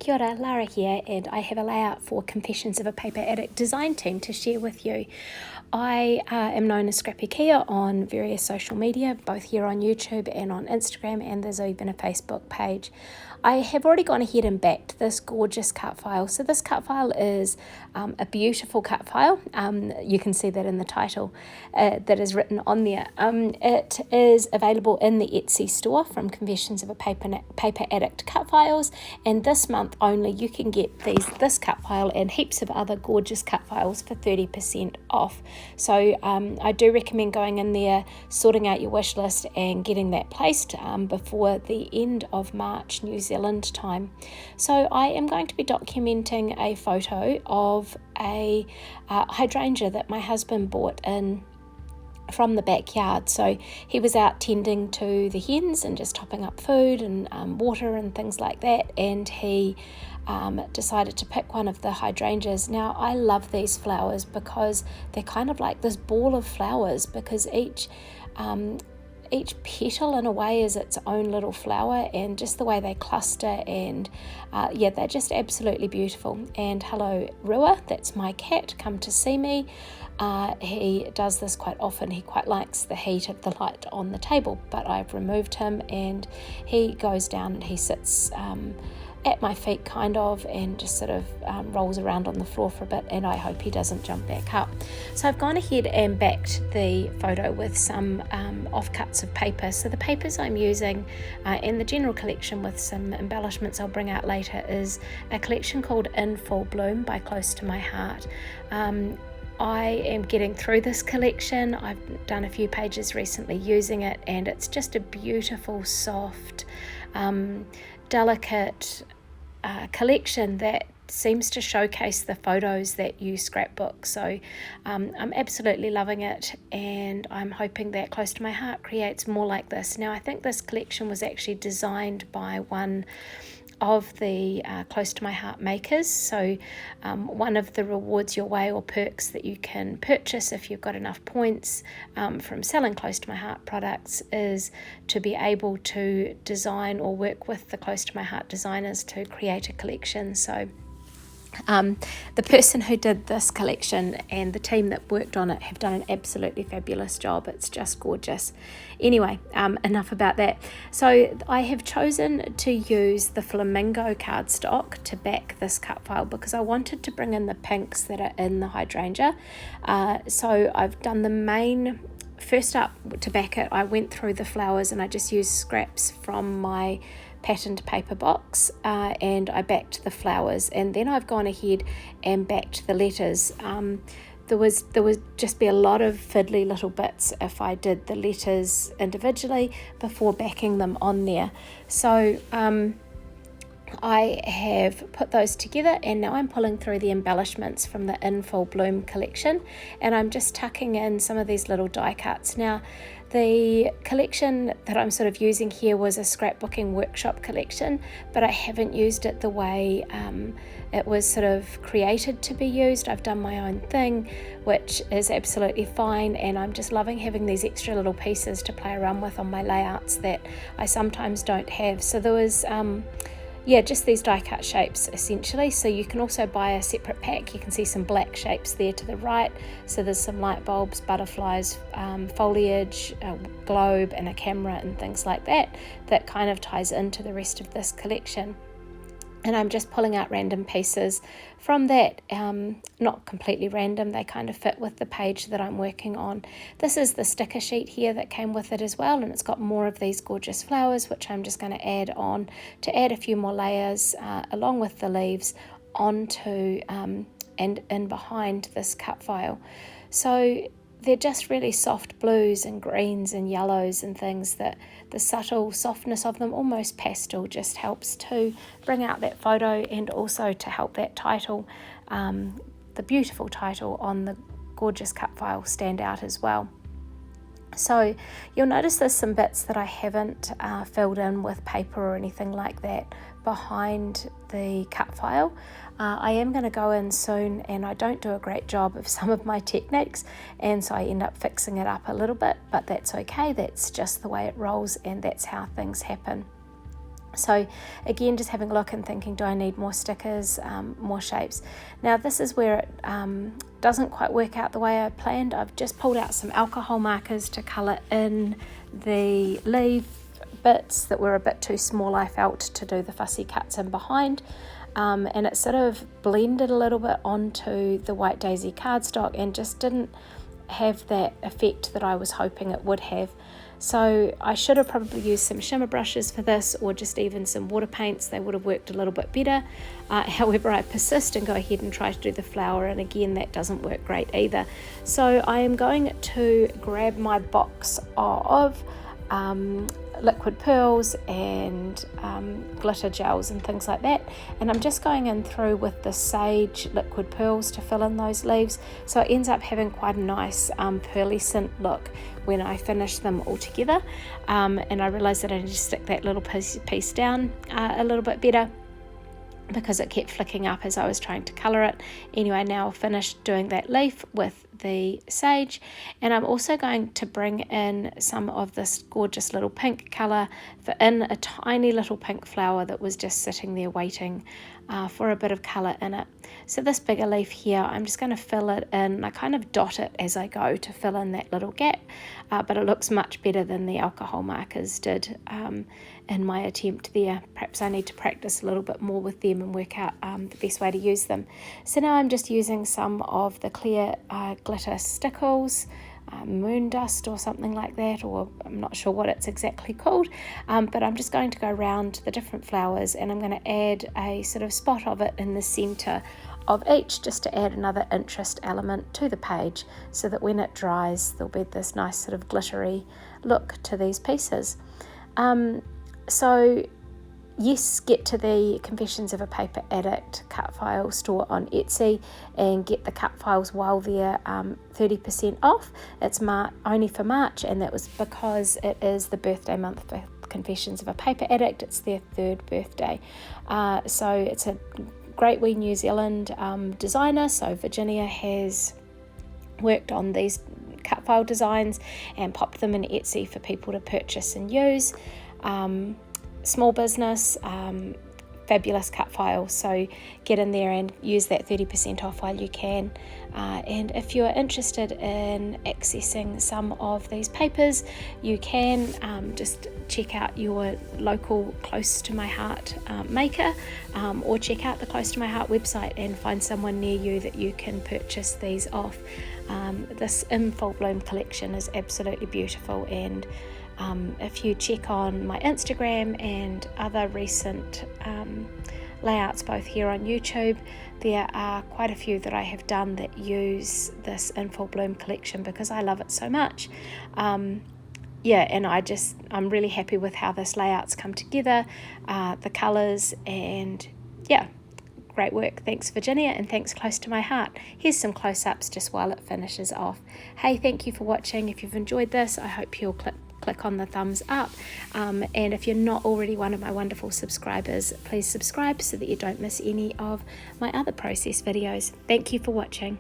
Kia ora, Lara here, and I have a layout for Confessions of a Paper Addict design team to share with you. I am known as Scrappykea on various social media, both here on YouTube and on Instagram, and there's even a Facebook page. I have already gone ahead and backed this gorgeous cut file. So this cut file is a beautiful cut file. You can see that in the title that is written on there. It is available in the Etsy store from Confessions of a Paper Addict cut files, and this month only you can get this cut file and heaps of other gorgeous cut files for 30% off. So I do recommend going in there, sorting out your wish list and getting that placed before the end of March New Zealand time. So I am going to be documenting a photo of a hydrangea that my husband bought in from the backyard. So he was out tending to the hens and just topping up food and water and things like that, and he decided to pick one of the hydrangeas. Now I love these flowers because they're kind of like this ball of flowers, because each petal in a way is its own little flower, and just the way they cluster, and they're just absolutely beautiful. And hello Rua, that's my cat, come to see me. He does this quite often. He quite likes the heat of the light on the table, but I've removed him and he goes down and he sits at my feet kind of, and just sort of rolls around on the floor for a bit, and I hope he doesn't jump back up. So I've gone ahead and backed the photo with some offcuts of paper. So the papers I'm using in the general collection, with some embellishments I'll bring out later, is a collection called In Full Bloom by Close to My Heart. I am getting through this collection. I've done a few pages recently using it, and it's just a beautiful, soft, delicate collection that seems to showcase the photos that you scrapbook. So I'm absolutely loving it, and I'm hoping that Close to My Heart creates more like this. Now I think this collection was actually designed by one of the Close to My Heart makers. So one of the rewards your way, or perks that you can purchase if you've got enough points from selling Close to My Heart products, is to be able to design or work with the Close to My Heart designers to create a collection. So the person who did this collection and the team that worked on it have done an absolutely fabulous job. It's just gorgeous. Anyway, enough about that. So I have chosen to use the flamingo cardstock to back this cut file because I wanted to bring in the pinks that are in the hydrangea. So I've done the main. First up, to back it, I went through the flowers and I just used scraps from my patterned paper box and I backed the flowers, and then I've gone ahead and backed the letters. There would just be a lot of fiddly little bits if I did the letters individually before backing them on there. So I have put those together, and now I'm pulling through the embellishments from the In Full Bloom collection, and I'm just tucking in some of these little die cuts. Now the collection that I'm sort of using here was a scrapbooking workshop collection, but I haven't used it the way it was sort of created to be used. I've done my own thing, which is absolutely fine, and I'm just loving having these extra little pieces to play around with on my layouts that I sometimes don't have. So there was just these die cut shapes essentially. So you can also buy a separate pack. You can see some black shapes there to the right. So there's some light bulbs, butterflies, foliage, a globe and a camera and things like that kind of ties into the rest of this collection. And I'm just pulling out random pieces from that, not completely random, they kind of fit with the page that I'm working on. This is the sticker sheet here that came with it as well, and it's got more of these gorgeous flowers, which I'm just going to add on to add a few more layers along with the leaves onto and in behind this cut file. So they're just really soft blues and greens and yellows and things that the subtle softness of them, almost pastel, just helps to bring out that photo, and also to help that title, the beautiful title on the gorgeous cut file, stand out as well. So you'll notice there's some bits that I haven't filled in with paper or anything like that behind the cut file. I am going to go in soon, and I don't do a great job of some of my techniques, and so I end up fixing it up a little bit, but that's okay. That's just the way it rolls, and that's how things happen. So again, just having a look and thinking, do I need more stickers, more shapes? Now this is where it doesn't quite work out the way I planned. I've just pulled out some alcohol markers to colour in the leaf bits that were a bit too small, I felt, to do the fussy cuts in behind. And it sort of blended a little bit onto the White Daisy cardstock and just didn't have that effect that I was hoping it would have. So I should have probably used some shimmer brushes for this, or just even some water paints. They would have worked a little bit better. However, I persist and go ahead and try to do the flower, and again that doesn't work great either. So I am going to grab my box of liquid pearls and glitter gels and things like that, and I'm just going in through with the sage liquid pearls to fill in those leaves, so it ends up having quite a nice pearlescent look when I finish them all together. And I realised that I need to stick that little piece down a little bit better, because it kept flicking up as I was trying to colour it. Anyway, now I've finished doing that leaf with the sage, and I'm also going to bring in some of this gorgeous little pink colour in a tiny little pink flower that was just sitting there waiting for a bit of colour in it. So this bigger leaf here, I'm just going to fill it in. I kind of dot it as I go to fill in that little gap, but it looks much better than the alcohol markers did in my attempt there. Perhaps I need to practice a little bit more with them and work out the best way to use them. So now I'm just using some of the clear glitter stickles, moon dust or something like that, or I'm not sure what it's exactly called, but I'm just going to go around the different flowers, and I'm going to add a sort of spot of it in the center of each, just to add another interest element to the page, so that when it dries there'll be this nice sort of glittery look to these pieces. So yes, get to the Confessions of a Paper Addict cut file store on Etsy and get the cut files while they're 30% off. It's only for March, and that was because it is the birthday month for Confessions of a Paper Addict. It's their 3rd birthday. So it's a great wee New Zealand designer. So Virginia has worked on these cut file designs and popped them in Etsy for people to purchase and use. Small business, fabulous cut files, so get in there and use that 30% off while you can. And if you're interested in accessing some of these papers, you can just check out your local Close to My Heart maker, or check out the Close to My Heart website and find someone near you that you can purchase these off. This In Full Bloom collection is absolutely beautiful, and if you check on my Instagram and other recent layouts, both here on YouTube, there are quite a few that I have done that use this In Full Bloom collection because I love it so much. And I'm really happy with how this layout's come together, the colours, and yeah, great work. Thanks Virginia, and thanks Close to My Heart. Here's some close-ups just while it finishes off. Hey, thank you for watching. If you've enjoyed this, I hope you'll click on the thumbs up, and if you're not already one of my wonderful subscribers, please subscribe so that you don't miss any of my other process videos. Thank you for watching.